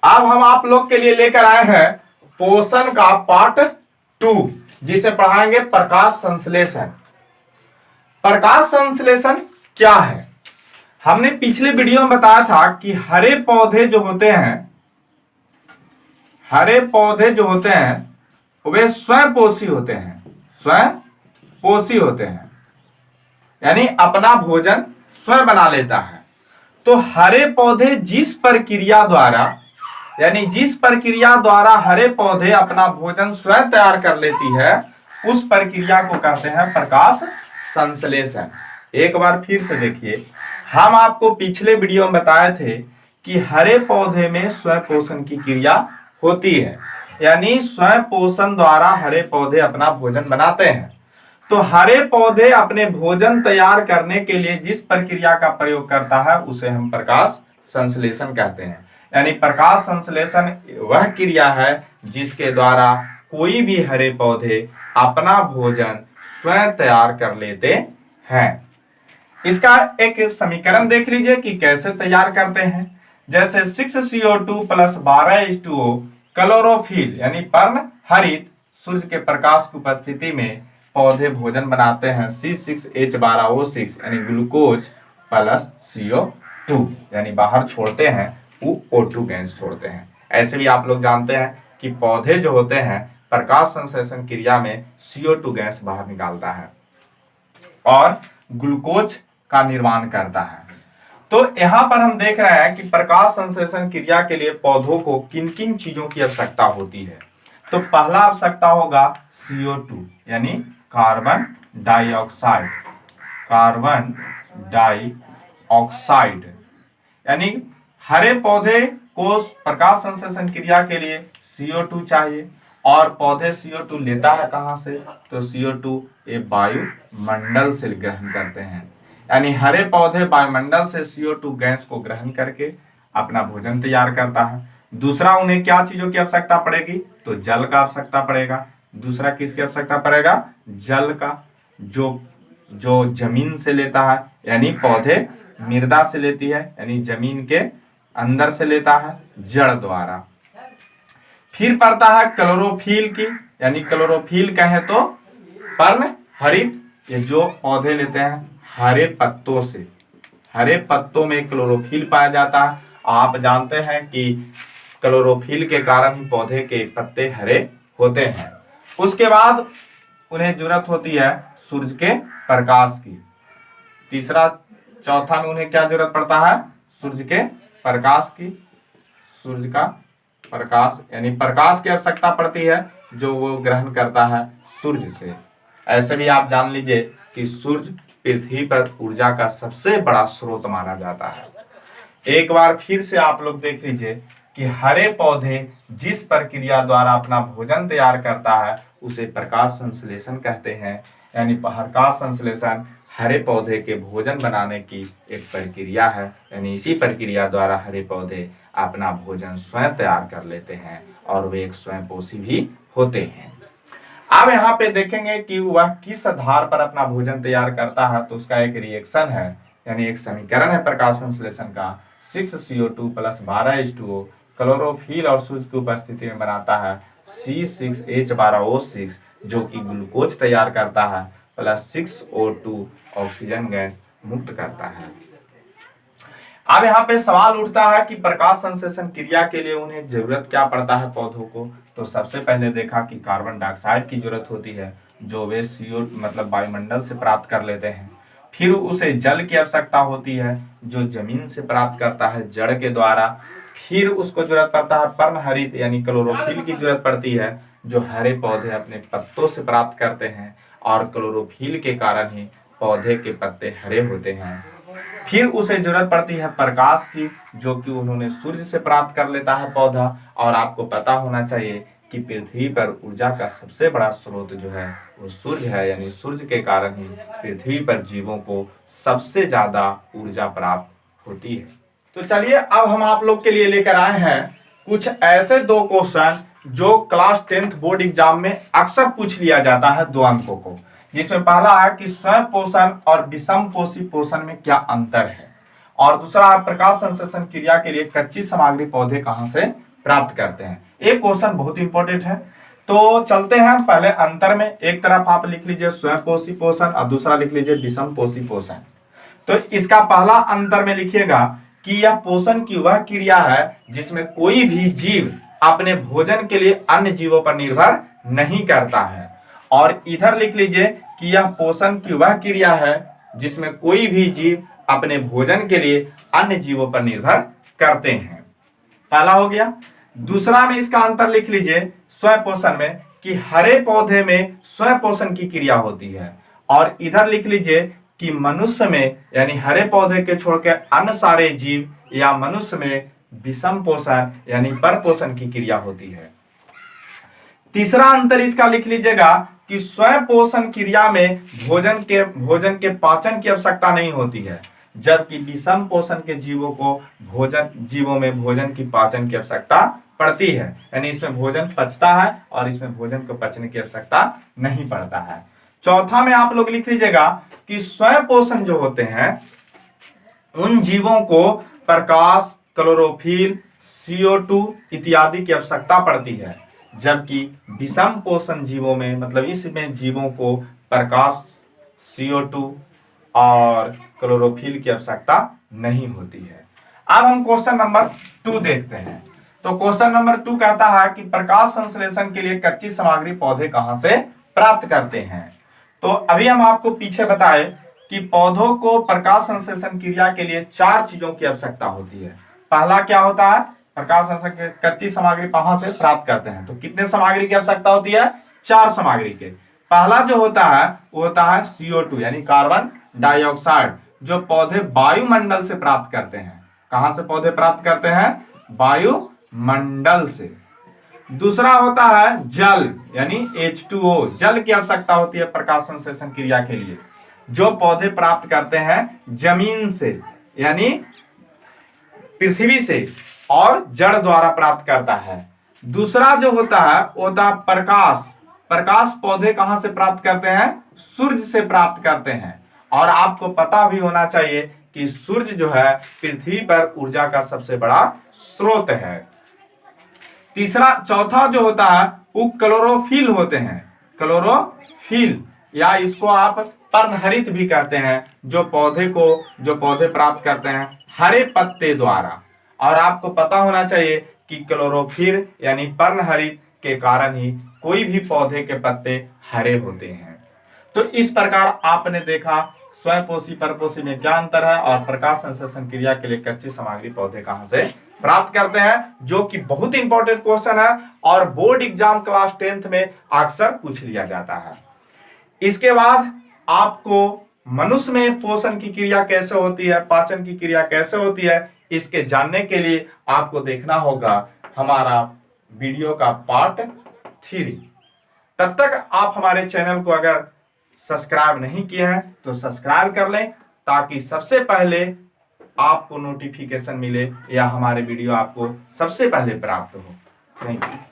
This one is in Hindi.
अब हम आप लोग के लिए लेकर आए हैं पोषण का पार्ट 2, जिसे पढ़ाएंगे प्रकाश संश्लेषण। प्रकाश संश्लेषण क्या है? हमने पिछले वीडियो में बताया था कि हरे पौधे जो होते हैं वे स्वयं पोषी होते हैं, यानी अपना भोजन स्वयं बना लेता है। तो हरे पौधे जिस प्रक्रिया द्वारा हरे पौधे अपना भोजन स्वयं तैयार कर लेती है, उस प्रक्रिया को कहते हैं प्रकाश संश्लेषण। एक बार फिर से देखिए, हम आपको पिछले वीडियो में बताए थे कि हरे पौधे में स्वयं पोषण की क्रिया होती है, यानी स्वयं पोषण द्वारा हरे पौधे अपना भोजन बनाते हैं। तो हरे पौधे अपने भोजन तैयार करने के लिए जिस प्रक्रिया का प्रयोग करता है उसे हम प्रकाश संश्लेषण कहते हैं। यानी प्रकाश संश्लेषण वह क्रिया है जिसके द्वारा कोई भी हरे पौधे अपना भोजन स्वयं तैयार कर लेते हैं। इसका एक समीकरण देख लीजिए कि कैसे तैयार करते हैं। जैसे 6CO2 + 12H2O क्लोरोफिल यानी पर्णहरित सूर्य के प्रकाश की उपस्थिति में पौधे भोजन बनाते हैं C6H12O6 यानी ग्लूकोज प्लस CO2 यानी बाहर छोड़ते हैं, वो O2 गैस छोड़ते हैं। ऐसे भी आप लोग जानते हैं कि पौधे जो होते हैं प्रकाश संश्लेषण क्रिया में CO2 गैस बाहर निकालता है और ग्लूकोज का निर्माण करता है। तो यहाँ पर हम देख रहे हैं कि प्रकाश संश्लेषण क्रिया के लिए पौधों को किन किन चीजों की आवश्यकता होती है। तो पहला आवश्यकता होगा CO2 यानी कार्बन डाइऑक्साइड, यानी हरे पौधे को प्रकाश संश्लेषण क्रिया के लिए CO2 चाहिए। और पौधे CO2 लेता है कहाँ से? तो CO2 ये वायुमंडल से ग्रहण करते हैं, यानी हरे पौधे वायुमंडल से CO2 गैस को ग्रहण करके अपना भोजन तैयार करता है। दूसरा, उन्हें क्या चीजों की आवश्यकता पड़ेगी? तो जल का आवश्यकता पड़ेगा। दूसरा किसकी आवश्यकता पड़ेगा? जल का, जो जमीन से लेता है, यानी पौधे मृदा से लेती है, यानी जमीन के अंदर से लेता है जड़ द्वारा। फिर पड़ता है क्लोरोफिल की, यानी क्लोरोफिल कहे तो पर्णहरित, ये जो पौधे लेते हैं हरे पत्तों से। हरे पत्तों में क्लोरोफिल पाया जाता है। आप जानते हैं कि क्लोरोफिल के कारण ही पौधे के पत्ते हरे होते हैं। उसके बाद उन्हें जरूरत होती है सूर्य के प्रकाश की। तीसरा, चौथा में उन्हें क्या जरूरत पड़ता है? सूर्य के प्रकाश की। सूर्य का प्रकाश यानी प्रकाश की आवश्यकता पड़ती है जो वो ग्रहण करता है सूर्य से। ऐसे भी आप जान लीजिए कि सूर्य पृथ्वी पर ऊर्जा का सबसे बड़ा स्रोत माना जाता है। एक बार फिर से आप लोग देख लीजिए कि हरे पौधे जिस प्रक्रिया द्वारा अपना भोजन तैयार करता है उसे प्रकाश संश्लेषण कहते हैं। यानी प्रकाश संश्लेषण हरे पौधे के भोजन बनाने की एक प्रक्रिया है, यानी इसी प्रक्रिया द्वारा हरे पौधे अपना भोजन स्वयं तैयार कर लेते हैं और वे एक स्वयं पोषी भी होते हैं। अब यहाँ पे देखेंगे कि वह किस आधार पर अपना भोजन तैयार करता है, तो उसका एक रिएक्शन है, यानी एक समीकरण है प्रकाश संश्लेषण का। 6CO2 + 12H2O क्लोरोफिल और सूर्य की उपस्थिति में बनाता है C6H12O6 जो कि ग्लूकोज तैयार करता है प्लस 6O2 ऑक्सीजन गैस मुक्त करता है। अब यहाँ पे सवाल उठता है कि प्रकाश संश्लेषण क्रिया के लिए उन्हें जरूरत क्या पड़ता है पौधों को। तो सबसे पहले देखा कि कार्बन डाइऑक्साइड की जरूरत होती है जो वे CO मतलब वायुमंडल से प्राप्त कर लेते हैं। फिर उसे जल की आवश्यकता होती है जो जमीन से प्राप्त करता है जड़ के द्वारा। फिर उसको जरूरत पड़ता है पर्णहरित यानी क्लोरोफिल की जरूरत पड़ती है जो हरे पौधे अपने पत्तों से प्राप्त करते हैं और क्लोरोफिल के कारण ही पौधे के पत्ते हरे होते हैं। फिर उसे जरूरत पड़ती है प्रकाश की जो कि उन्होंने सूर्य से प्राप्त कर लेता है पौधा। और आपको पता होना चाहिए कि पृथ्वी पर ऊर्जा का सबसे बड़ा स्रोत जो है वो सूर्य है, यानी सूर्य के कारण ही पृथ्वी पर जीवों को सबसे ज्यादा ऊर्जा प्राप्त होती है। तो चलिए अब हम आप लोग के लिए लेकर आए हैं कुछ ऐसे 2 क्वेश्चन जो क्लास 10th बोर्ड एग्जाम में अक्सर पूछ लिया जाता है 2 अंकों को, जिसमें पहला है कि स्वयं पोषण और विषम पोषी पोषण में क्या अंतर है, और दूसरा है प्रकाश संश्लेषण क्रिया के लिए कच्ची सामग्री पौधे कहां से प्राप्त करते हैं। एक क्वेश्चन बहुत इंपॉर्टेंट है, तो चलते हैं पहले अंतर में। एक तरफ आप लिख लीजिए स्वयंपोषी पोषण और दूसरा लिख लीजिए विषम पोषी पोषण। तो इसका पहला अंतर में लिखिएगा कि यह पोषण की वह क्रिया है जिसमें कोई भी जीव अपने भोजन के लिए अन्य जीवों पर निर्भर नहीं करता है, और इधर लिख लीजिए कि यह पोषण की वह क्रिया है जिसमें कोई भी जीव अपने भोजन के लिए अन्य जीवों पर निर्भर करते हैं। पहला हो गया। दूसरा में इसका अंतर लिख लीजिए स्वयं पोषण में कि हरे पौधे में स्वयं पोषण की क्रिया होती है, और इधर लिख लीजिए कि मनुष्य में यानी हरे पौधे के छोड़कर अन्य सारे जीव या मनुष्य में विषम पोषण यानी पर पोषण की क्रिया होती है। तीसरा अंतर इसका लिख लीजिएगा कि स्वयं पोषण क्रिया में भोजन के पाचन की आवश्यकता नहीं होती है, जबकि विषम पोषण के जीवों में भोजन की पाचन की आवश्यकता पड़ती है, यानी इसमें भोजन पचता है और इसमें भोजन को पचने की आवश्यकता नहीं पड़ता है। चौथा में आप लोग लिख लीजिएगा कि स्वयं पोषण जो होते हैं उन जीवों को प्रकाश, क्लोरोफिल, CO2 इत्यादि की आवश्यकता पड़ती है, जबकि विषम पोषण जीवों में मतलब इसमें जीवों को प्रकाश, CO2 और क्लोरोफिल की आवश्यकता नहीं होती है। अब हम क्वेश्चन नंबर 2 देखते हैं। तो क्वेश्चन नंबर 2 कहता है कि प्रकाश संश्लेषण के लिए कच्ची सामग्री पौधे कहां से प्राप्त करते हैं। तो अभी हम आपको पीछे बताए कि पौधों को प्रकाश संश्लेषण क्रिया के लिए 4 चीजों की आवश्यकता होती है। पहला क्या होता है, प्रकाश संश्लेषण कच्ची सामग्री कहां से प्राप्त करते हैं। तो कितने सामग्री की आवश्यकता होती है, 4 सामग्री के। पहला जो होता है वो होता है CO2 यानी कार्बन डाइऑक्साइड, जो पौधे वायुमंडल से प्राप्त करते हैं। कहां से पौधे प्राप्त करते हैं, वायुमंडल से। दूसरा होता है जल यानी H2O, जल की आवश्यकता होती है प्रकाश संश्लेषण क्रिया के लिए, जो पौधे प्राप्त करते हैं जमीन से यानी पृथ्वी से और जड़ द्वारा प्राप्त करता है। दूसरा जो होता है वो होता है प्रकाश। प्रकाश पौधे कहां से प्राप्त करते हैं, सूर्य से प्राप्त करते हैं, और आपको पता भी होना चाहिए कि सूर्य जो है पृथ्वी पर ऊर्जा का सबसे बड़ा स्रोत है। चौथा जो होता है वो क्लोरोफिल होते हैं। क्लोरोफिल या इसको आप पर्णहरित भी कहते हैं, जो पौधे प्राप्त करते हैं हरे पत्ते द्वारा। और आपको पता होना चाहिए कि क्लोरोफिल यानी पर्णहरित के कारण ही कोई भी पौधे के पत्ते हरे होते हैं। तो इस प्रकार आपने देखा स्वयंपोषी परपोषी में क्या अंतर है, और प्रकाश संश्लेषण क्रिया के लिए कच्ची सामग्री पौधे कहां से प्राप्त करते हैं, जो कि बहुत इंपॉर्टेंट क्वेश्चन है और बोर्ड एग्जाम क्लास 10th में अक्सर पूछ लिया जाता है। इसके बाद आपको मनुष्य में पोषण की क्रिया कैसे होती है, पाचन की क्रिया कैसे होती है, इसके जानने के लिए आपको देखना होगा हमारा वीडियो का पार्ट 3। तब तक आप हमारे चैनल को अगर सब्सक्राइब नहीं किए हैं तो सब्सक्राइब कर लें, ताकि सबसे पहले आपको नोटिफिकेशन मिले या हमारे वीडियो आपको सबसे पहले प्राप्त हो। Thank you.